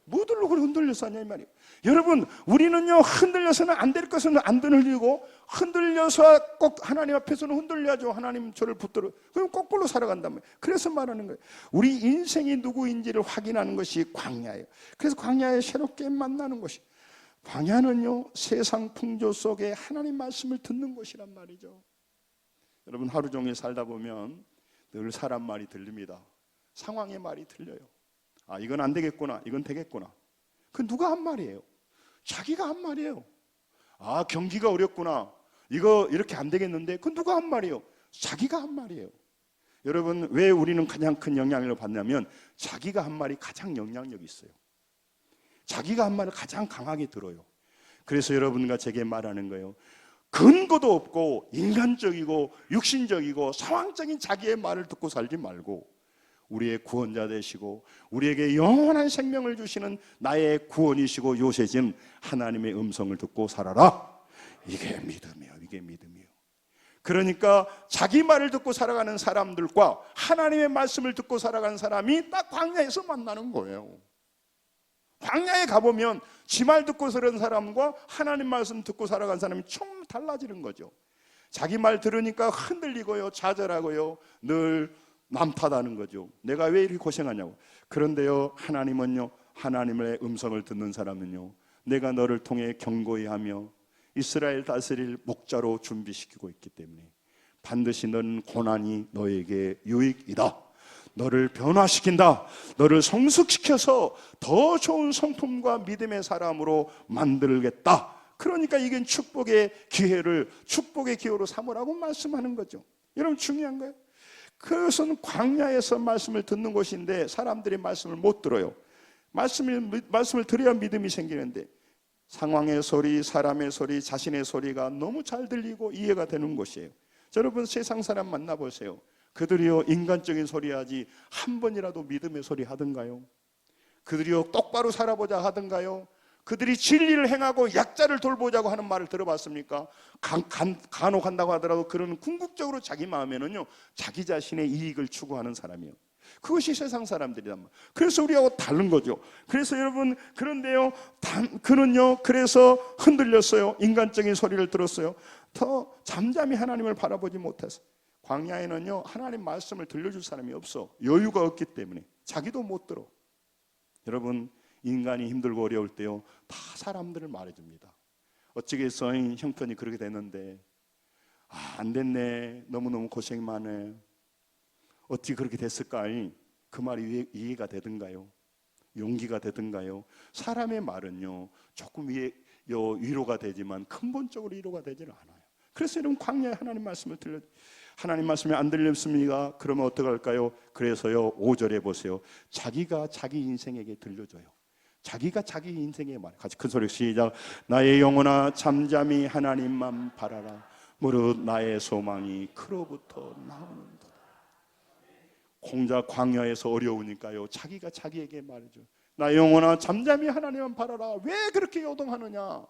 뭐들로 그래 흔들려서 하냐 이 말이에요. 여러분, 우리는요 흔들려서는 안 될 것은 안 흔들리고 흔들려서 꼭 하나님 앞에서는 흔들려야죠. 하나님 저를 붙들어. 그럼 거꾸로 살아간단 말이에요. 그래서 말하는 거예요. 우리 인생이 누구인지를 확인하는 것이 광야예요. 그래서 광야에 새롭게 만나는 것이. 광야는요 세상 풍조 속에 하나님 말씀을 듣는 곳이란 말이죠. 여러분, 하루 종일 살다 보면 늘 사람 말이 들립니다. 상황의 말이 들려요. 이건 안 되겠구나. 이건 되겠구나. 그 누가 한 말이에요? 자기가 한 말이에요. 경기가 어렵구나. 이거 이렇게 안 되겠는데 그 누가 한 말이에요? 자기가 한 말이에요. 여러분, 왜 우리는 가장 큰 영향력을 받냐면 자기가 한 말이 가장 영향력이 있어요. 자기가 한 말을 가장 강하게 들어요. 그래서 여러분과 제게 말하는 거예요. 근거도 없고 인간적이고 육신적이고 상황적인 자기의 말을 듣고 살지 말고 우리의 구원자 되시고 우리에게 영원한 생명을 주시는 나의 구원이시고 요새진 하나님의 음성을 듣고 살아라. 이게 믿음이에요. 이게 믿음이에요. 그러니까 자기 말을 듣고 살아가는 사람들과 하나님의 말씀을 듣고 살아가는 사람이 딱 광야에서 만나는 거예요. 광야에 가보면 지 말 듣고 살아가는 사람과 하나님 말씀 듣고 살아가는 사람이 좀 달라지는 거죠. 자기 말 들으니까 흔들리고요, 좌절하고요, 늘 남 탓하는 거죠. 내가 왜 이렇게 고생하냐고. 그런데요, 하나님은요, 하나님의 음성을 듣는 사람은요, 내가 너를 통해 경고히 하며 이스라엘 다스릴 목자로 준비시키고 있기 때문에 반드시 너는 고난이 너에게 유익이다. 너를 변화시킨다. 너를 성숙시켜서 더 좋은 성품과 믿음의 사람으로 만들겠다. 그러니까 이게 축복의 기회로 삼으라고 말씀하는 거죠. 여러분, 중요한 거예요. 그것은 광야에서 말씀을 듣는 곳인데 사람들이 말씀을 못 들어요. 말씀을 들어야 믿음이 생기는데 상황의 소리, 사람의 소리, 자신의 소리가 너무 잘 들리고 이해가 되는 곳이에요. 여러분, 세상 사람 만나보세요. 그들이요, 인간적인 소리 하지 한 번이라도 믿음의 소리 하던가요? 그들이요, 똑바로 살아보자 하던가요? 그들이 진리를 행하고 약자를 돌보자고 하는 말을 들어봤습니까? 간혹 한다고 하더라도 그런 궁극적으로 자기 마음에는요, 자기 자신의 이익을 추구하는 사람이에요. 그것이 세상 사람들이란 말이에요. 그래서 우리하고 다른 거죠. 그래서 여러분, 그런데요, 그는요, 그래서 흔들렸어요. 인간적인 소리를 들었어요. 더 잠잠히 하나님을 바라보지 못해서. 광야에는요, 하나님 말씀을 들려줄 사람이 없어. 여유가 없기 때문에 자기도 못 들어. 여러분, 인간이 힘들고 어려울 때요, 다 사람들을 말해줍니다. 어찌겠어, 형편이 그렇게 됐는데, 안 됐네, 너무너무 고생 많네, 어떻게 그렇게 됐을까? 그 말이 이해가 되든가요? 용기가 되든가요? 사람의 말은요, 조금 위로가 되지만 근본적으로 위로가 되지는 않아요. 그래서 여러분, 광야에 하나님 말씀을 하나님 말씀이 안 들렸습니까? 그러면 어떡할까요? 그래서요, 5절에 보세요. 자기가 자기 인생에게 들려줘요. 자기가 자기 인생에 말해. 같이 큰 소리 시작. 나의 영혼아 잠잠히 하나님만 바라라. 무릇 나의 소망이 그로부터 나오는도다. 공자 광야에서 어려우니까요, 자기가 자기에게 말해줘. 나의 영혼아 잠잠히 하나님만 바라라. 왜 그렇게 요동하느냐?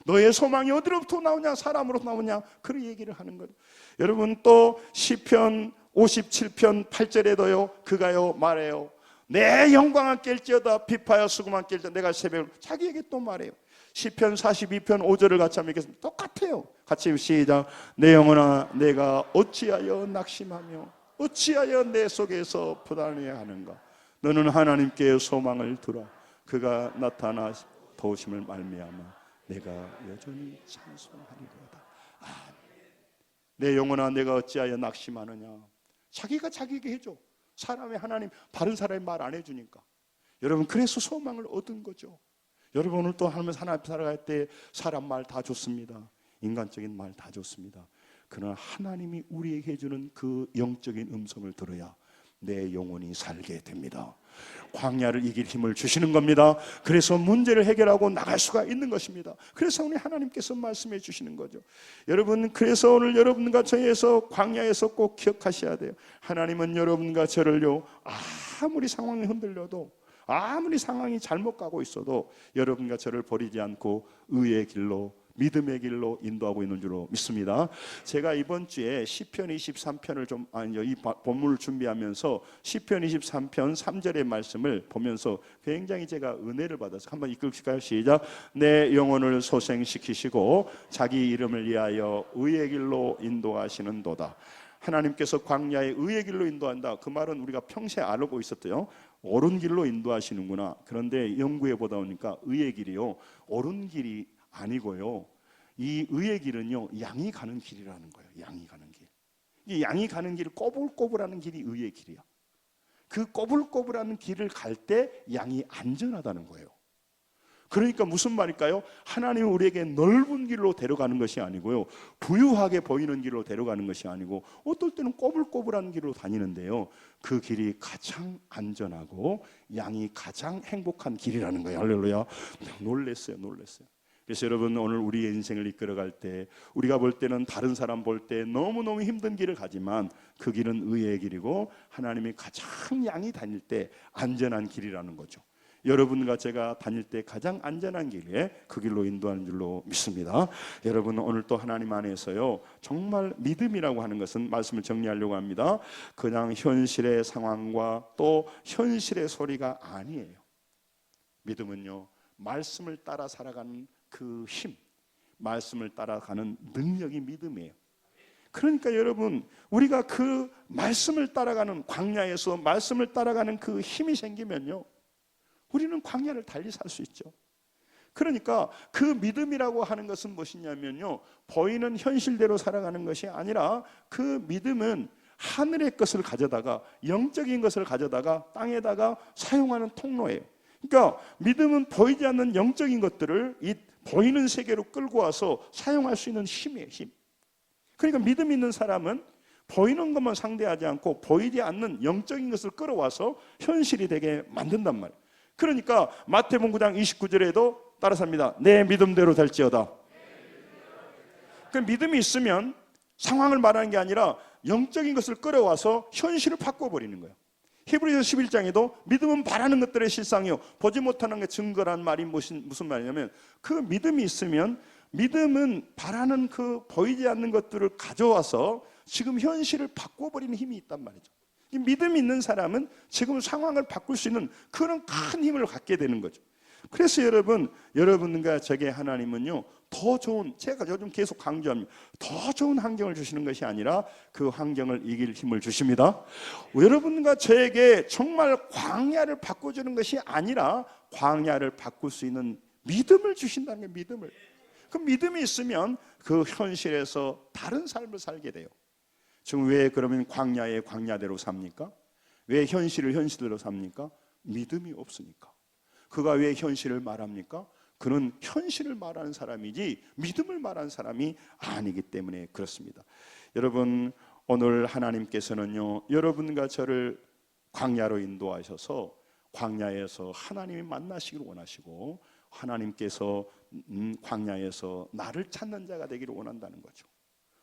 너의 소망이 어디로부터 나오냐? 사람으로부터 나오냐? 그런 얘기를 하는 거죠. 여러분, 또 시편 57편 8절에도요, 그가요 말해요. 내 영광을 깰지어다 비파여 수고만 깰지어다 내가 새벽을, 자기에게 또 말해요. 시편 42편 5절을 같이 한번 읽겠습니다. 똑같아요. 같이 시작. 내 영혼아 내가 어찌하여 낙심하며 어찌하여 내 속에서 불안해야 하는가? 너는 하나님께 소망을 두라. 그가 나타나 도우심을 말미암아 내가 여전히 찬송하리로다. 내 영혼아 내가 어찌하여 낙심하느냐? 자기가 자기에게 해줘. 사람의 하나님, 바른 사람이 말 안 해주니까. 여러분, 그래서 소망을 얻은 거죠. 여러분, 오늘 또 하나님 살아갈 때 사람 말 다 좋습니다. 인간적인 말 다 좋습니다. 그러나 하나님이 우리에게 해주는 그 영적인 음성을 들어야 내 영혼이 살게 됩니다. 광야를 이길 힘을 주시는 겁니다. 그래서 문제를 해결하고 나갈 수가 있는 것입니다. 그래서 오늘 하나님께서 말씀해 주시는 거죠. 여러분, 그래서 오늘 여러분과 저에서 광야에서 꼭 기억하셔야 돼요. 하나님은 여러분과 저를요, 아무리 상황이 흔들려도, 아무리 상황이 잘못 가고 있어도 여러분과 저를 버리지 않고 의의 길로, 믿음의 길로 인도하고 있는 줄로 믿습니다. 제가 이번 주에 시편 23편을 이 본문을 준비하면서 시편 23편 3절의 말씀을 보면서 굉장히 제가 은혜를 받아서 한번 읽을까요? 시작. 내 영혼을 소생시키시고 자기 이름을 위하여 의의 길로 인도하시는도다. 하나님께서 광야에 의의 길로 인도한다. 그 말은 우리가 평소에 알고 있었대요. 옳은 길로 인도하시는구나. 그런데 연구해 보다 보니까 의의 길이요, 옳은 길이 아니고요, 이 의의 길은요, 양이 가는 길이라는 거예요. 양이 가는 길. 이 양이 가는 길, 꼬불꼬불하는 길이 의의 길이야. 그 꼬불꼬불하는 길을 갈 때 양이 안전하다는 거예요. 그러니까 무슨 말일까요? 하나님은 우리에게 넓은 길로 데려가는 것이 아니고요, 부유하게 보이는 길로 데려가는 것이 아니고, 어떨 때는 꼬불꼬불한 길로 다니는데요, 그 길이 가장 안전하고 양이 가장 행복한 길이라는 거예요. 할렐루야. 놀랬어요. 그래서 여러분, 오늘 우리의 인생을 이끌어갈 때 우리가 볼 때는 다른 사람 볼 때 너무너무 힘든 길을 가지만 그 길은 의의 길이고 하나님이 가장 양이 다닐 때 안전한 길이라는 거죠. 여러분과 제가 다닐 때 가장 안전한 길에 그 길로 인도하는 줄로 믿습니다. 여러분, 오늘 또 하나님 안에서요, 정말 믿음이라고 하는 것은, 말씀을 정리하려고 합니다, 그냥 현실의 상황과 또 현실의 소리가 아니에요. 믿음은요, 말씀을 따라 살아가는 그 힘, 말씀을 따라가는 능력이 믿음이에요. 그러니까 여러분, 우리가 그 말씀을 따라가는, 광야에서 말씀을 따라가는 그 힘이 생기면요, 우리는 광야를 달리 살 수 있죠. 그러니까 그 믿음이라고 하는 것은 무엇이냐면요, 보이는 현실대로 살아가는 것이 아니라 그 믿음은 하늘의 것을 가져다가, 영적인 것을 가져다가 땅에다가 사용하는 통로예요. 그러니까 믿음은 보이지 않는 영적인 것들을 이 보이는 세계로 끌고 와서 사용할 수 있는 힘이에요, 힘. 그러니까 믿음 있는 사람은 보이는 것만 상대하지 않고 보이지 않는 영적인 것을 끌어와서 현실이 되게 만든단 말이에요. 그러니까 마태복음 9장 29절에도 따라서 합니다. 내 믿음대로 될지어다. 그 믿음이 있으면 상황을 말하는 게 아니라 영적인 것을 끌어와서 현실을 바꿔버리는 거예요. 히브리서 11장에도 믿음은 바라는 것들의 실상이요 보지 못하는 게 증거란 말이 무슨 말이냐면, 그 믿음이 있으면, 믿음은 바라는 그 보이지 않는 것들을 가져와서 지금 현실을 바꿔버리는 힘이 있단 말이죠. 이 믿음 있는 사람은 지금 상황을 바꿀 수 있는 그런 큰 힘을 갖게 되는 거죠. 그래서 여러분과 저에게 하나님은요, 더 좋은, 제가 요즘 계속 강조합니다, 더 좋은 환경을 주시는 것이 아니라 그 환경을 이길 힘을 주십니다. 여러분과 저에게 정말 광야를 바꿔주는 것이 아니라 광야를 바꿀 수 있는 믿음을 주신다는 거예요. 믿음을. 그 믿음이 있으면 그 현실에서 다른 삶을 살게 돼요. 지금 왜 그러면 광야에 광야대로 삽니까? 왜 현실을 현실대로 삽니까? 믿음이 없으니까. 그가 왜 현실을 말합니까? 그는 현실을 말하는 사람이지 믿음을 말하는 사람이 아니기 때문에 그렇습니다. 여러분, 오늘 하나님께서는요, 여러분과 저를 광야로 인도하셔서 광야에서 하나님이 만나시기를 원하시고, 하나님께서 광야에서 나를 찾는 자가 되기를 원한다는 거죠.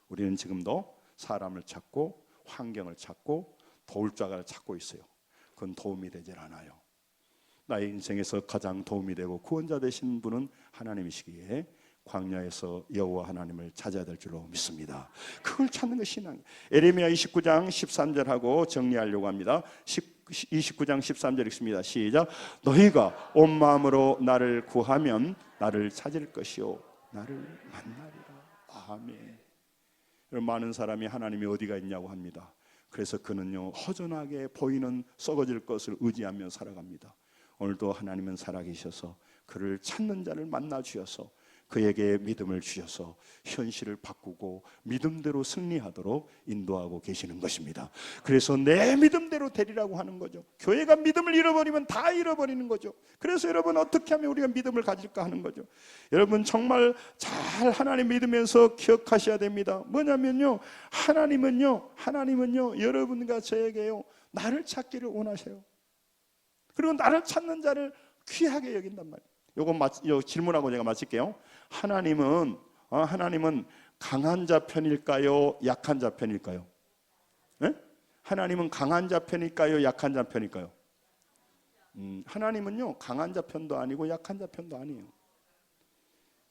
우리는 지금도 사람을 찾고 환경을 찾고 도울 자를 찾고 있어요. 그건 도움이 되질 않아요. 나의 인생에서 가장 도움이 되고 구원자 되신 분은 하나님이시기에 광야에서 여호와 하나님을 찾아야 될 줄로 믿습니다. 그걸 찾는 것이 신앙이에요. 에레미야 29장 13절하고 정리하려고 합니다. 29장 13절 읽습니다. 시작. 너희가 온 마음으로 나를 구하면 나를 찾을 것이요 나를 만나리라. 아멘. 많은 사람이 하나님이 어디가 있냐고 합니다. 그래서 그는요, 허전하게 보이는 썩어질 것을 의지하며 살아갑니다. 오늘도 하나님은 살아계셔서 그를 찾는 자를 만나 주셔서 그에게 믿음을 주셔서 현실을 바꾸고 믿음대로 승리하도록 인도하고 계시는 것입니다. 그래서 내 믿음대로 되리라고 하는 거죠. 교회가 믿음을 잃어버리면 다 잃어버리는 거죠. 그래서 여러분, 어떻게 하면 우리가 믿음을 가질까 하는 거죠. 여러분, 정말 잘 하나님 믿으면서 기억하셔야 됩니다. 뭐냐면요, 하나님은요 여러분과 저에게요 나를 찾기를 원하셔요. 그리고 나를 찾는 자를 귀하게 여긴단 말이에요. 요거 질문하고 제가 마칠게요. 하나님은 강한 자 편일까요? 약한 자 편일까요? 네? 하나님은 강한 자 편일까요? 약한 자 편일까요? 하나님은요 강한 자 편도 아니고 약한 자 편도 아니에요.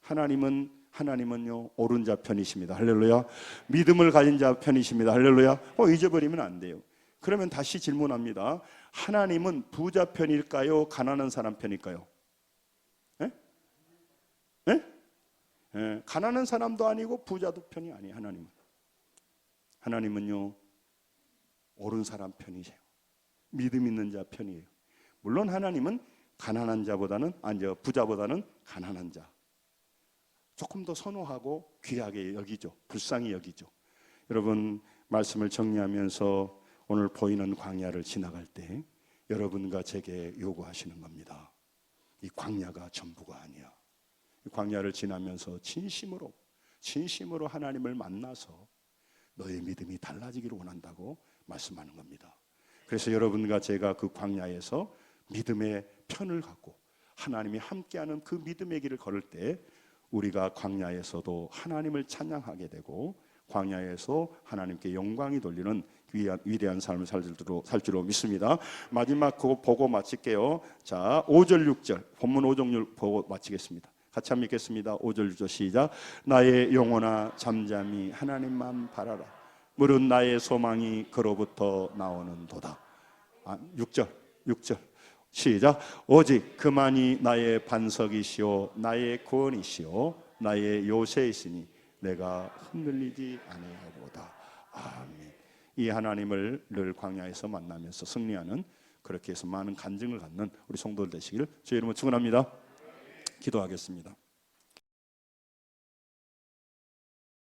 하나님은요 옳은 자 편이십니다. 할렐루야. 믿음을 가진 자 편이십니다. 할렐루야. 잊어버리면 안 돼요. 그러면 다시 질문합니다. 하나님은 부자 편일까요? 가난한 사람 편일까요? 네? 네? 네. 가난한 사람도 아니고 부자도 편이 아니에요. 하나님은요 옳은 사람 편이세요. 믿음 있는 자 편이에요. 물론 하나님은 가난한 자보다는 부자보다는 가난한 자 조금 더 선호하고 귀하게 여기죠. 불쌍히 여기죠. 여러분, 말씀을 정리하면서 오늘 보이는 광야를 지나갈 때 여러분과 제게 요구하시는 겁니다. 이 광야가 전부가 아니야. 이 광야를 지나면서 진심으로 하나님을 만나서 너의 믿음이 달라지기를 원한다고 말씀하는 겁니다. 그래서 여러분과 제가 그 광야에서 믿음의 편을 갖고 하나님이 함께하는 그 믿음의 길을 걸을 때 우리가 광야에서도 하나님을 찬양하게 되고 광야에서 하나님께 영광이 돌리는 위대한 삶을 살 줄로 믿습니다. 마지막 그거 보고 마칠게요. 자, 5절 6절 본문 5절 보고 마치겠습니다. 같이 한번 읽겠습니다. 5절 6절 시작. 나의 영혼아 잠잠히 하나님만 바라라. 물은 나의 소망이 그로부터 나오는도다. 6절 시작. 오직 그만이 나의 반석이시오 나의 구원이시오 나의 요새이시니 내가 흔들리지 아니하리로다. 아멘. 이 하나님을 늘 광야에서 만나면서 승리하는, 그렇게 해서 많은 간증을 갖는 우리 성도들 되시기를 주의 이름으로 축원합니다. 기도하겠습니다.